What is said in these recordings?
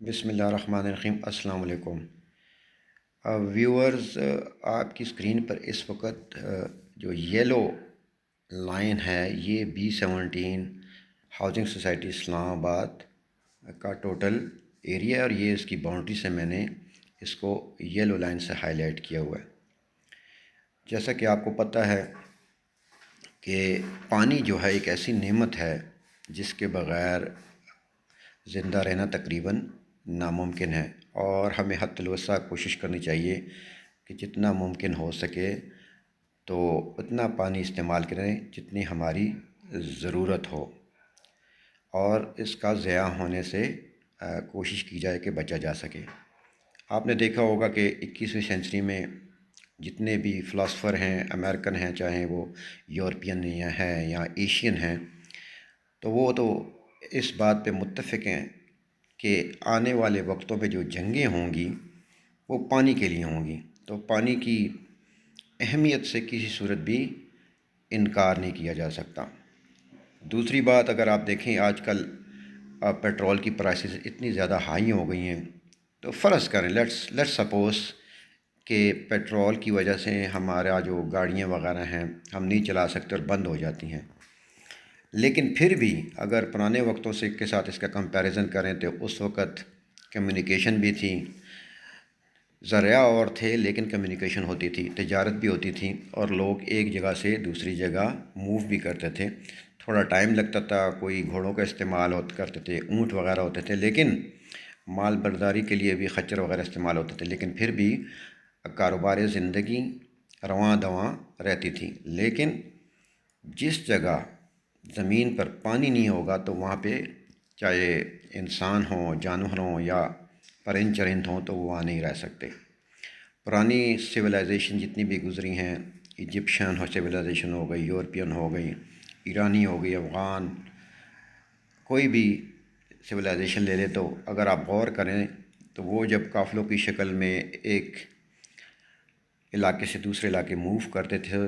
بسم اللہ الرحمن الرحیم۔ السلام علیکم ویورز، آپ کی اسکرین پر اس وقت جو یلو لائن ہے یہ B17 ہاؤسنگ سوسائٹی اسلام آباد کا ٹوٹل ایریا ہے، اور یہ اس کی باؤنڈری سے میں نے اس کو یلو لائن سے ہائی لائٹ کیا ہوا ہے۔ جیسا کہ آپ کو پتہ ہے کہ پانی جو ہے ایک ایسی نعمت ہے جس کے بغیر زندہ رہنا تقریباً ناممکن ہے، اور ہمیں حد الوسع کوشش کرنی چاہیے کہ جتنا ممکن ہو سکے تو اتنا پانی استعمال کریں جتنی ہماری ضرورت ہو، اور اس کا ضیاع ہونے سے کوشش کی جائے کہ بچا جا سکے۔ آپ نے دیکھا ہوگا کہ 21ویں سینچری میں جتنے بھی فلاسفر ہیں، امریکن ہیں، چاہے وہ یورپین ہیں یا ایشین ہیں، تو وہ تو اس بات پہ متفق ہیں کہ آنے والے وقتوں پہ جو جنگیں ہوں گی وہ پانی کے لیے ہوں گی، تو پانی کی اہمیت سے کسی صورت بھی انکار نہیں کیا جا سکتا۔ دوسری بات، اگر آپ دیکھیں آج کل پیٹرول کی پرائسز اتنی زیادہ ہائی ہو گئی ہیں، تو فرض کریں لیٹس سپوز کہ پیٹرول کی وجہ سے ہمارا جو گاڑیاں وغیرہ ہیں ہم نہیں چلا سکتے اور بند ہو جاتی ہیں، لیکن پھر بھی اگر پرانے وقتوں سے کے ساتھ اس کا کمپیریزن کریں تو اس وقت کمیونیکیشن بھی تھی، ذرائع اور تھے لیکن کمیونیکیشن ہوتی تھی، تجارت بھی ہوتی تھی، اور لوگ ایک جگہ سے دوسری جگہ موو بھی کرتے تھے۔ تھوڑا ٹائم لگتا تھا، کوئی گھوڑوں کا استعمال کرتے تھے، اونٹ وغیرہ ہوتے تھے، لیکن مال برداری کے لیے بھی خچر وغیرہ استعمال ہوتے تھے، لیکن پھر بھی کاروبار زندگی رواں دواں رہتی تھی۔ لیکن جس جگہ زمین پر پانی نہیں ہوگا تو وہاں پہ چاہے انسان ہوں، جانور ہوں یا پرند چرند ہوں، تو وہ وہاں نہیں رہ سکتے۔ پرانی سویلائزیشن جتنی بھی گزری ہیں، ایجپشین سویلائزیشن ہو گئی، یورپین ہو گئی، ایرانی ہو گئی، افغان، کوئی بھی سویلائزیشن لے لے، تو اگر آپ غور کریں تو وہ جب قافلوں کی شکل میں ایک علاقے سے دوسرے علاقے موو کرتے تھے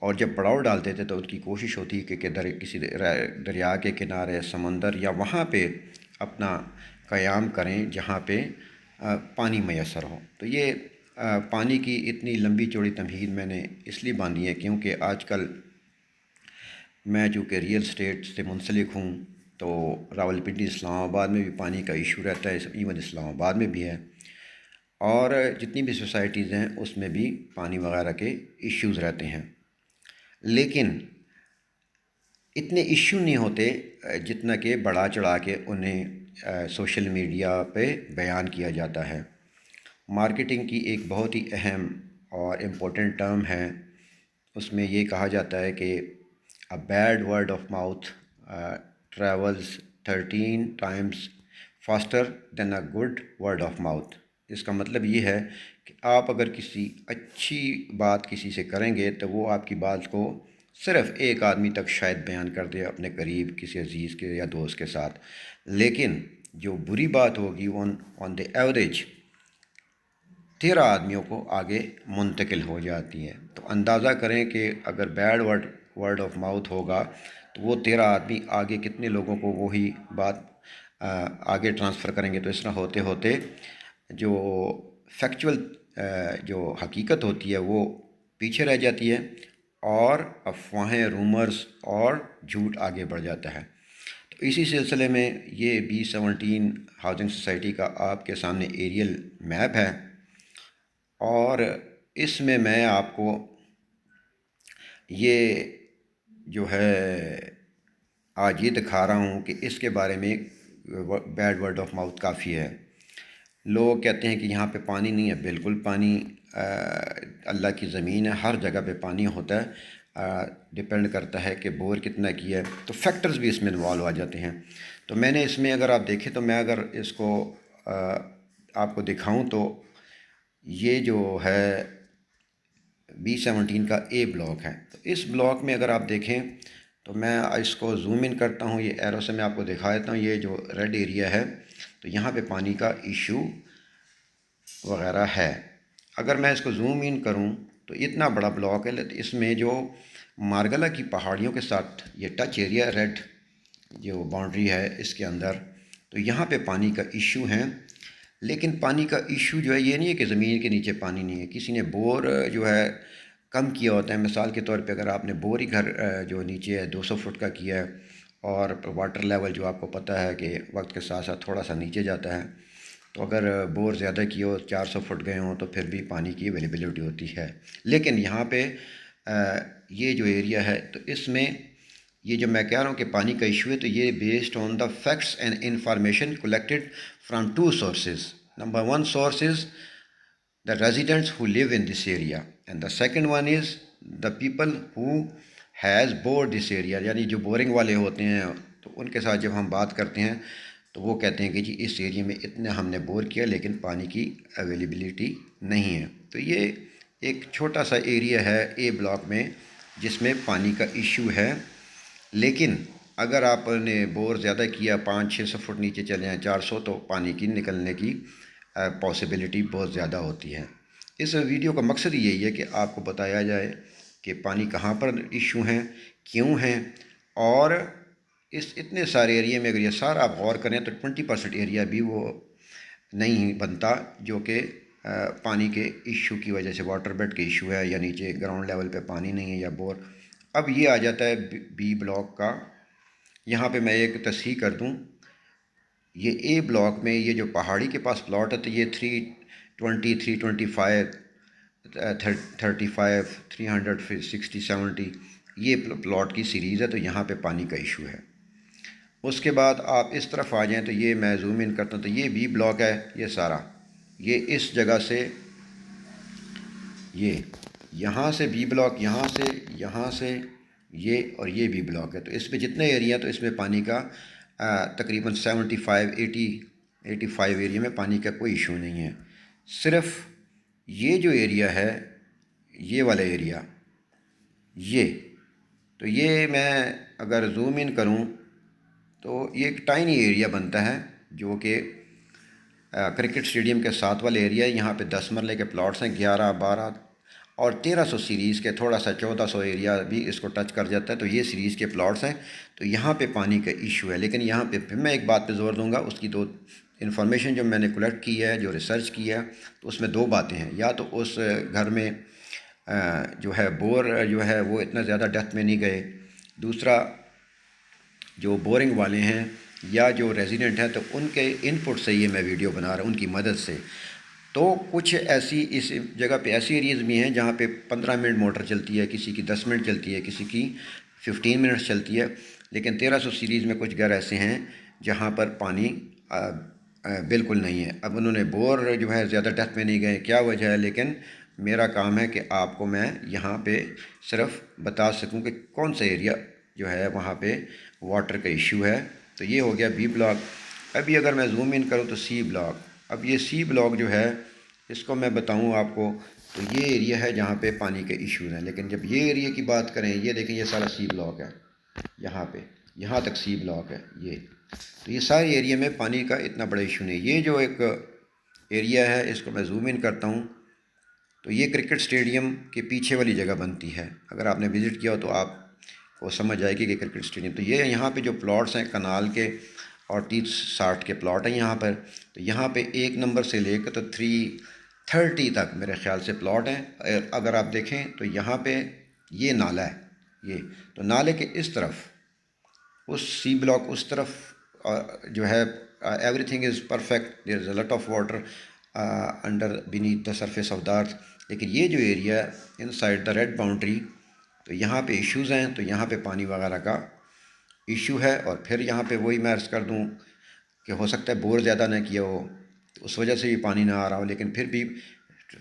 اور جب پڑاؤ ڈالتے تھے تو ان کی کوشش ہوتی کہ کسی دریا کے کنارے، سمندر یا وہاں پہ اپنا قیام کریں جہاں پہ پانی میسر ہو۔ تو یہ پانی کی اتنی لمبی چوڑی تمہید میں نے اس لیے باندھی ہے کیونکہ آج کل میں چونکہ ریئل اسٹیٹ سے منسلک ہوں، تو راولپنڈی اسلام آباد میں بھی پانی کا ایشو رہتا ہے، ایون اسلام آباد میں بھی ہے، اور جتنی بھی سوسائٹیز ہیں اس میں بھی پانی وغیرہ کے ایشوز رہتے ہیں، لیکن اتنے ایشو نہیں ہوتے جتنا کہ بڑھا چڑھا کے انہیں سوشل میڈیا پہ بیان کیا جاتا ہے۔ مارکیٹنگ کی ایک بہت ہی اہم اور امپورٹنٹ ٹرم ہے، اس میں یہ کہا جاتا ہے کہ a bad word of mouth travels 13 times faster than a good word of mouth۔ اس کا مطلب یہ ہے کہ آپ اگر کسی اچھی بات کسی سے کریں گے تو وہ آپ کی بات کو صرف ایک آدمی تک شاید بیان کر دے، اپنے قریب کسی عزیز کے یا دوست کے ساتھ، لیکن جو بری بات ہوگی آن دی ایوریج 13 آدمیوں کو آگے منتقل ہو جاتی ہے۔ تو اندازہ کریں کہ اگر بیڈ ورڈ آف ماؤتھ ہوگا تو وہ 13 آدمی آگے کتنے لوگوں کو وہی بات آگے ٹرانسفر کریں گے۔ تو اس طرح ہوتے ہوتے جو فیکچول جو حقیقت ہوتی ہے وہ پیچھے رہ جاتی ہے، اور افواہیں، رومرز اور جھوٹ آگے بڑھ جاتا ہے۔ تو اسی سلسلے میں یہ B17 ہاؤسنگ سوسائٹی کا آپ کے سامنے ایریل میپ ہے، اور اس میں آپ کو یہ جو ہے آج یہ دکھا رہا ہوں کہ اس کے بارے میں بیڈ ورڈ آف ماؤتھ کافی ہے۔ لوگ کہتے ہیں کہ یہاں پہ پانی نہیں ہے، بالکل پانی اللہ کی زمین ہے، ہر جگہ پہ پانی ہوتا ہے، ڈپینڈ کرتا ہے کہ بور کتنا کیا ہے، تو فیکٹرز بھی اس میں انوالو آ جاتے ہیں۔ تو میں نے اس میں اگر آپ دیکھیں تو میں اگر اس کو آپ کو دکھاؤں تو یہ جو ہے B17 کا اے بلاک ہے، تو اس بلاک میں اگر آپ دیکھیں تو میں اس کو زوم ان کرتا ہوں، یہ ایرو سے میں آپ کو دکھا دیتا ہوں، یہ جو ریڈ ایریا ہے تو یہاں پہ پانی کا ایشو وغیرہ ہے۔ اگر میں اس کو زوم ان کروں تو اتنا بڑا بلاک ہے، اس میں جو مارگلا کی پہاڑیوں کے ساتھ یہ ٹچ ایریا ریڈ جو باؤنڈری ہے اس کے اندر تو یہاں پہ پانی کا ایشو ہے، لیکن پانی کا ایشو جو ہے یہ نہیں ہے کہ زمین کے نیچے پانی نہیں ہے، کسی نے بور جو ہے کم کیا ہوتا ہے۔ مثال کے طور پہ اگر آپ نے بور ہی گھر جو نیچے ہے 200 فٹ کا کیا ہے، اور واٹر لیول جو آپ کو پتہ ہے کہ وقت کے ساتھ ساتھ تھوڑا سا نیچے جاتا ہے، تو اگر بور زیادہ کیا ہو 400 فٹ گئے ہوں تو پھر بھی پانی کی اویلیبلٹی ہوتی ہے۔ لیکن یہاں پہ یہ جو ایریا ہے تو اس میں یہ جو میں کہہ رہا ہوں کہ پانی کا ایشو ہے، تو یہ based on the facts and information collected from two sources. Number one source is the residents who live in this area, and the second one is the people who has bored this area، یعنی جو boring والے ہوتے ہیں تو ان کے ساتھ جب ہم بات کرتے ہیں تو وہ کہتے ہیں کہ جی اس ایریے میں اتنا ہم نے بور کیا لیکن پانی کی اویلیبلٹی نہیں ہے۔ تو یہ ایک چھوٹا سا ایریا ہے اے بلاک میں جس میں پانی کا ایشو ہے، لیکن اگر آپ نے بور زیادہ کیا 500-600 فٹ نیچے چلے ہیں 400، تو پانی کی نکلنے کی پاسبلٹی بہت زیادہ ہوتی ہے۔ اس ویڈیو کا مقصد یہی ہے کہ آپ کو بتایا جائے کہ پانی کہاں پر ایشو ہیں، کیوں ہیں، اور اس اتنے سارے ایریے میں اگر یہ سارا آپ غور کریں تو 20% ایریا بھی وہ نہیں بنتا جو کہ پانی کے ایشو کی وجہ سے، واٹر بیڈ کے ایشو ہے یا نیچے گراؤنڈ لیول پہ پانی نہیں ہے یا بور۔ اب یہ آ جاتا ہے بی بلاک کا۔ یہاں پہ میں ایک تصحیح کر دوں، یہ اے بلاک میں یہ جو پہاڑی کے پاس پلاٹ ہے تو یہ 320 325 35 300 60 70 یہ پلاٹ کی سیریز ہے، تو یہاں پہ پانی کا ایشو ہے۔ اس کے بعد آپ اس طرف آ جائیں تو یہ میں زوم ان کرتا ہوں تو یہ بی بلاک ہے، یہ سارا یہ اس جگہ سے، یہ یہاں سے بی بلاک، یہاں سے یہ، اور یہ بی بلاک ہے۔ تو اس میں جتنے ایریا تو اس میں پانی کا تقریباً 85 ایریا میں پانی کا کوئی ایشو نہیں ہے۔ صرف یہ جو ایریا ہے، یہ والا ایریا، تو یہ میں اگر زوم ان کروں تو یہ ایک ٹائنی ایریا بنتا ہے جو کہ کرکٹ سٹیڈیم کے ساتھ والے ایریا ہے۔ یہاں پہ 10 مرلے کے پلاٹس ہیں، 11 12 اور 1300 سیریز کے، تھوڑا سا 1400 ایریا بھی اس کو ٹچ کر جاتا ہے، تو یہ سیریز کے پلاٹس ہیں۔ تو یہاں پہ پانی کا ایشو ہے، لیکن یہاں پہ پھر میں ایک بات پہ زور دوں گا، اس کی دو انفارمیشن جو میں نے کلیکٹ کی ہے، جو ریسرچ کی ہے، تو اس میں دو باتیں ہیں۔ یا تو اس گھر میں جو ہے بور جو ہے وہ اتنا زیادہ ڈیپتھ میں نہیں گئے، دوسرا جو بورنگ والے ہیں یا جو ریزیڈنٹ ہیں تو ان کے ان پٹ سے یہ میں ویڈیو بنا رہا ہوں، ان کی مدد سے۔ تو کچھ ایسی اس جگہ پہ ایسی ایریز بھی ہیں جہاں پہ 15 منٹ موٹر چلتی ہے، کسی کی 10 منٹ چلتی ہے، کسی کی 15 منٹ چلتی ہے، لیکن 1300 سیریز میں کچھ گھر ایسے ہیں جہاں پر پانی بالکل نہیں ہے۔ اب انہوں نے بور جو ہے زیادہ ڈیپتھ میں نہیں گئے، کیا وجہ ہے، لیکن میرا کام ہے کہ آپ کو میں یہاں پہ صرف بتا سکوں کہ کون سا ایریا جو ہے وہاں پہ واٹر کا ایشو ہے۔ تو یہ ہو گیا بی بلاک۔ ابھی اگر میں زوم ان کروں تو سی بلاک، اب یہ سی بلاک جو ہے اس کو میں بتاؤں آپ کو، تو یہ ایریا ہے جہاں پہ پانی کے ایشوز ہیں۔ لیکن جب یہ ایریا کی بات کریں، یہ دیکھیں یہ سارا سی بلاک ہے، یہاں پہ یہاں تک سی بلاک ہے یہ، تو یہ سارے ایریا میں پانی کا اتنا بڑا ایشو نہیں۔ یہ جو ایک ایریا ہے اس کو میں زوم ان کرتا ہوں تو یہ کرکٹ سٹیڈیم کے پیچھے والی جگہ بنتی ہے۔ اگر آپ نے وزٹ کیا ہو تو آپ کو سمجھ جائے گی کہ کرکٹ سٹیڈیم، تو یہ یہاں پہ جو پلاٹس ہیں کنال کے اور 30-60 کے پلاٹ ہیں یہاں پر، تو یہاں پہ 1 نمبر سے لے کر تو 330 تک میرے خیال سے پلاٹ ہیں۔ اگر آپ دیکھیں تو یہاں پہ یہ نالا ہے، یہ تو نالے کے اس طرف اس سی بلاک اس طرف جو ہے everything is perfect, there is a lot of water under beneath the surface of the earth, لیکن یہ جو area inside the red boundary, تو یہاں پہ ایشوز ہیں، تو یہاں پہ پانی وغیرہ کا ایشو ہے۔ اور پھر یہاں پہ وہی میں عرض کر دوں کہ ہو سکتا ہے بور زیادہ نہ کیا ہو تو اس وجہ سے بھی پانی نہ آ رہا ہو، لیکن پھر بھی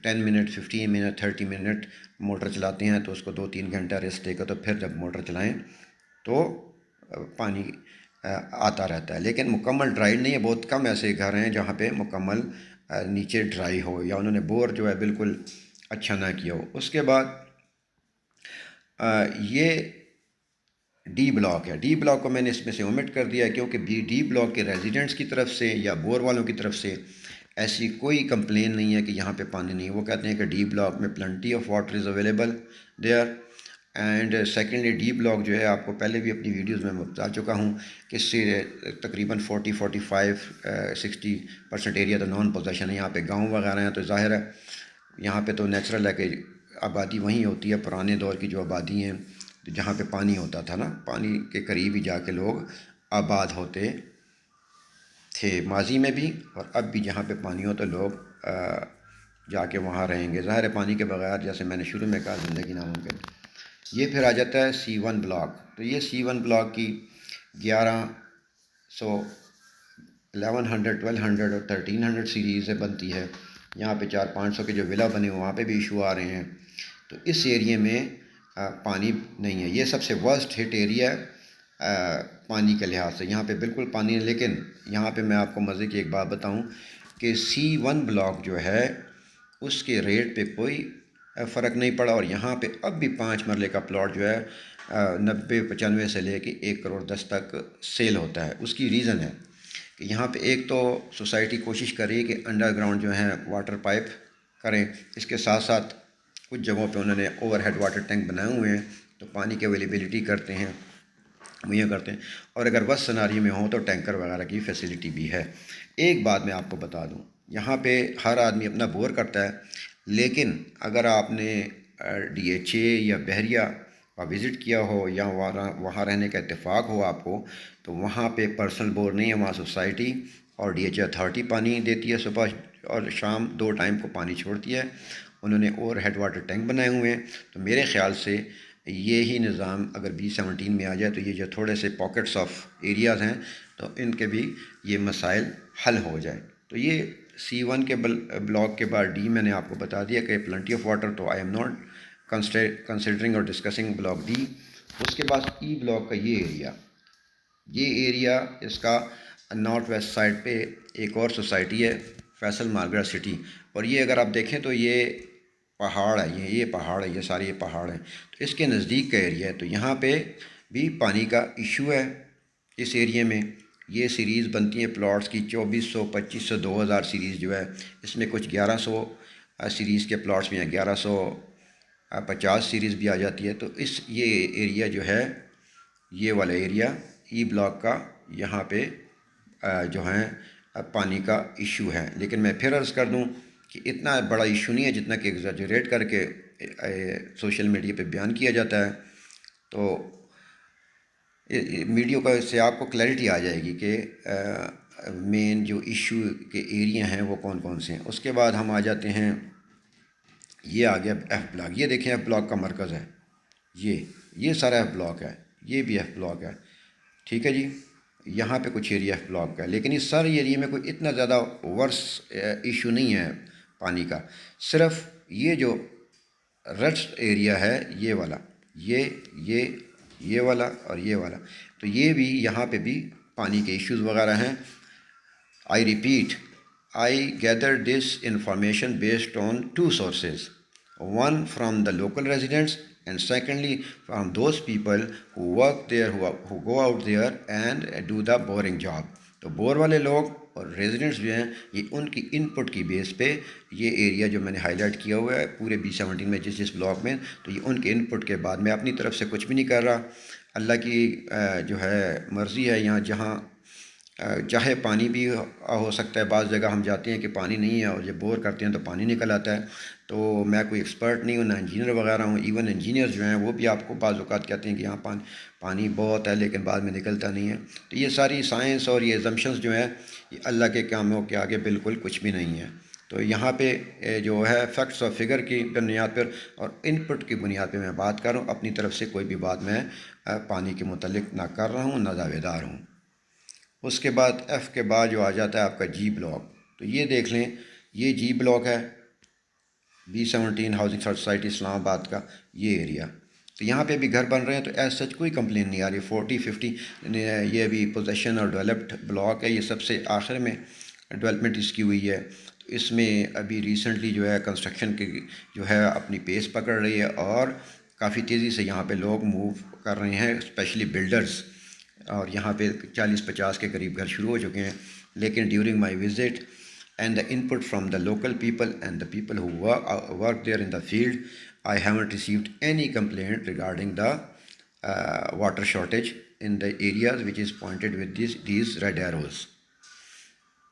10 منٹ 15 منٹ 30 منٹ موٹر چلاتے ہیں تو اس کو 2-3 گھنٹہ ریسٹ دے کر تو پھر جب موٹر چلائیں تو پانی آتا رہتا ہے، لیکن مکمل ڈرائی نہیں ہے۔ بہت کم ایسے گھر ہیں جہاں پہ مکمل نیچے ڈرائی ہو یا انہوں نے بور جو ہے بالکل اچھا نہ کیا ہو۔ اس کے بعد یہ ڈی بلاک ہے، ڈی بلاک کو میں نے اس میں سے اومٹ کر دیا کیونکہ ڈی بلاک کے ریزیڈنٹس کی طرف سے یا بور والوں کی طرف سے ایسی کوئی کمپلین نہیں ہے کہ یہاں پہ پانی نہیں ہے۔ وہ کہتے ہیں کہ ڈی بلاک میں plenty of water is available there, and secondly D block جو ہے آپ کو پہلے بھی اپنی ویڈیوز میں بتا چکا ہوں کہ اس سے تقریباً 40-45-60% ایریا تو نان پوزیشن ہے. یہاں پہ گاؤں وغیرہ ہیں تو ظاہر ہے یہاں پہ تو نیچرل ہے کہ آبادی وہیں ہوتی ہے. پرانے دور کی جو آبادی ہیں تو جہاں پہ پانی ہوتا تھا نا, پانی کے قریب ہی جا کے لوگ آباد ہوتے تھے ماضی میں بھی, اور اب بھی جہاں پہ پانی ہو تو لوگ جا کے وہاں رہیں گے. ظاہر ہے پانی کے بغیر جیسے میں نے شروع میں کہا زندگی ناممکن. یہ پھر آ جاتا ہے C1 بلاک. تو یہ C1 بلاک کی 1100 1100 1200 اور 1300 سیریز بنتی ہے. یہاں پہ 400-500 کے جو ولا بنے وہاں پہ بھی ایشو آ رہے ہیں. تو اس ایریے میں پانی نہیں ہے. یہ سب سے ورسٹ ہٹ ایریا ہے پانی کے لحاظ سے. یہاں پہ بالکل پانی ہے. لیکن یہاں پہ میں آپ کو مزے کی ایک بات بتاؤں کہ C1 بلاک جو ہے اس کے ریٹ پہ کوئی فرق نہیں پڑا, اور یہاں پہ اب بھی 5 مرلے کا پلاٹ جو ہے 90-95 سے لے کے 1 کروڑ 10 تک سیل ہوتا ہے. اس کی ریزن ہے کہ یہاں پہ ایک تو سوسائٹی کوشش کر رہی ہے کہ انڈر گراؤنڈ جو ہے واٹر پائپ کریں. اس کے ساتھ ساتھ کچھ جگہوں پہ انہوں نے اوور ہیڈ واٹر ٹینک بنائے ہوئے ہیں تو پانی کی اویلیبلٹی کرتے ہیں, مہیا کرتے ہیں. اور اگر بس سناری میں ہوں تو ٹینکر وغیرہ کی فیسلٹی بھی ہے. ایک بات میں آپ کو بتا دوں, یہاں پہ ہر آدمی اپنا بور کرتا ہے, لیکن اگر آپ نے DHA یا بحریہ کا وزٹ کیا ہو یا وہاں رہنے کا اتفاق ہو آپ کو, تو وہاں پہ پرسنل بور نہیں ہے. وہاں سوسائٹی اور DHA اتھارٹی پانی دیتی ہے, صبح اور شام 2 ٹائم کو پانی چھوڑتی ہے. انہوں نے اوور ہیڈ واٹر ٹینک بنائے ہوئے ہیں. تو میرے خیال سے یہی نظام اگر B17 میں آ جائے تو یہ جو تھوڑے سے پاکٹس آف ایریاز ہیں تو ان کے بھی یہ مسائل حل ہو جائیں. تو یہ C1 کے بلاک کے بعد D میں نے آپ کو بتا دیا کہ پلنٹی آف واٹر, تو آئی ایم ناٹ کنسیڈرنگ اور ڈسکسنگ بلاک D. اس کے بعد E بلاک کا یہ ایریا اس کا نارتھ ویسٹ سائڈ پہ ایک اور سوسائٹی ہے فیصل مارگرا سٹی, اور یہ اگر آپ دیکھیں تو یہ پہاڑ ہے, یہ پہاڑ ہے, یہ سارے یہ پہاڑ ہیں. تو اس کے نزدیک کا ایریا ہے. تو یہاں پہ بھی پانی کا ایشو ہے اس ایریے میں. یہ سیریز بنتی ہیں پلاٹس کی 2400 2500 2000 سیریز جو ہے, اس میں کچھ 1100 سیریز کے پلاٹس بھی ہیں, 1150 سیریز بھی آ جاتی ہے. تو یہ ایریا جو ہے, یہ والا ایریا E بلاک کا, یہاں پہ جو ہیں پانی کا ایشو ہے. لیکن میں پھر عرض کر دوں کہ اتنا بڑا ایشو نہیں ہے جتنا کہ ایگزیجریٹ کر کے سوشل میڈیا پہ بیان کیا جاتا ہے. تو ویڈیو کا سے آپ کو کلیئرٹی آ جائے گی کہ مین جو ایشو کے ایریا ہیں وہ کون کون سے ہیں. اس کے بعد ہم آ جاتے ہیں, یہ آ گیا F بلاک. یہ دیکھیں F بلاک کا مرکز ہے, یہ سارا F بلاک ہے, یہ بھی F بلاک ہے. ٹھیک ہے جی, یہاں پہ کچھ ایریا F بلاک کا ہے, لیکن اس سارے ایریا میں کوئی اتنا زیادہ ورس ایشو نہیں ہے پانی کا. صرف یہ جو ریڈ ایریا ہے, یہ والا, یہ والا اور یہ والا, تو یہ بھی یہاں پہ بھی پانی کے ایشوز وغیرہ ہیں. I repeat, I gathered this information based on 2 sources. One from the local residents, and secondly from those people who work there, who go out there and do the boring job. تو bore والے لوگ اور residents جو ہیں, یہ ان کی ان پٹ کی بیس پہ یہ ایریا جو میں نے ہائی لائٹ کیا ہوا ہے پورے B17 میں جس بلاک میں, تو یہ ان کے ان پٹ کے بعد, میں اپنی طرف سے کچھ بھی نہیں کر رہا. اللہ کی جو ہے مرضی ہے. یہاں جہاں چاہے پانی بھی ہو سکتا ہے, بعض جگہ ہم جاتے ہیں کہ پانی نہیں ہے اور جب بور کرتے ہیں تو پانی نکل آتا ہے. تو میں کوئی ایکسپرٹ نہیں ہوں, نہ انجینئر وغیرہ ہوں. ایون انجینئر جو ہیں وہ بھی آپ کو بعض اوقات کہتے ہیں کہ یہاں پانی بہت ہے لیکن بعد میں نکلتا نہیں ہے. تو یہ ساری سائنس اور یہ ایزمپشنز جو ہیں یہ اللہ کے کاموں کے آگے بالکل کچھ بھی نہیں ہے. تو یہاں پہ جو ہے فیکٹس اور فگر کی بنیاد پر اور ان پٹ کی بنیاد پہ میں بات کر رہا ہوں. اپنی طرف سے کوئی بھی بات میں پانی کے متعلق نہ کر رہا ہوں, نہ دعوے دار ہوں. اس کے بعد F کے بعد جو آ جاتا ہے آپ کا G بلاک. تو یہ دیکھ لیں, یہ G بلاک ہے B17 ہاؤسنگ سوسائٹی اسلام آباد کا یہ ایریا. تو یہاں پہ بھی گھر بن رہے ہیں, تو ایز سچ کوئی کمپلین نہیں آ رہی. 40-50 یہ بھی پوزیشن اور ڈیولپڈ بلاک ہے. یہ سب سے آخر میں ڈیولپمنٹ اس کی ہوئی ہے. تو اس میں ابھی ریسنٹلی جو ہے کنسٹرکشن کی جو ہے اپنی پیس پکڑ رہی ہے, اور کافی تیزی سے یہاں پہ لوگ موو کر رہے ہیں, اسپیشلی بلڈرز. اور یہاں پہ 40-50 کے قریب گھر شروع ہو چکے ہیں. لیکن during my visit and the input from the local people and the people who work there in the field, I haven't received any complaint regarding the water shortage in the areas which is pointed with these red arrows.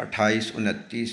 28, 29,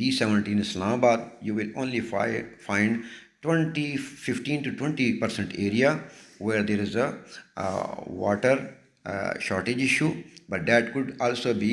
B17 Islamabad, you will only find 15 to 20% area where there is a water shortage issue, but that could also be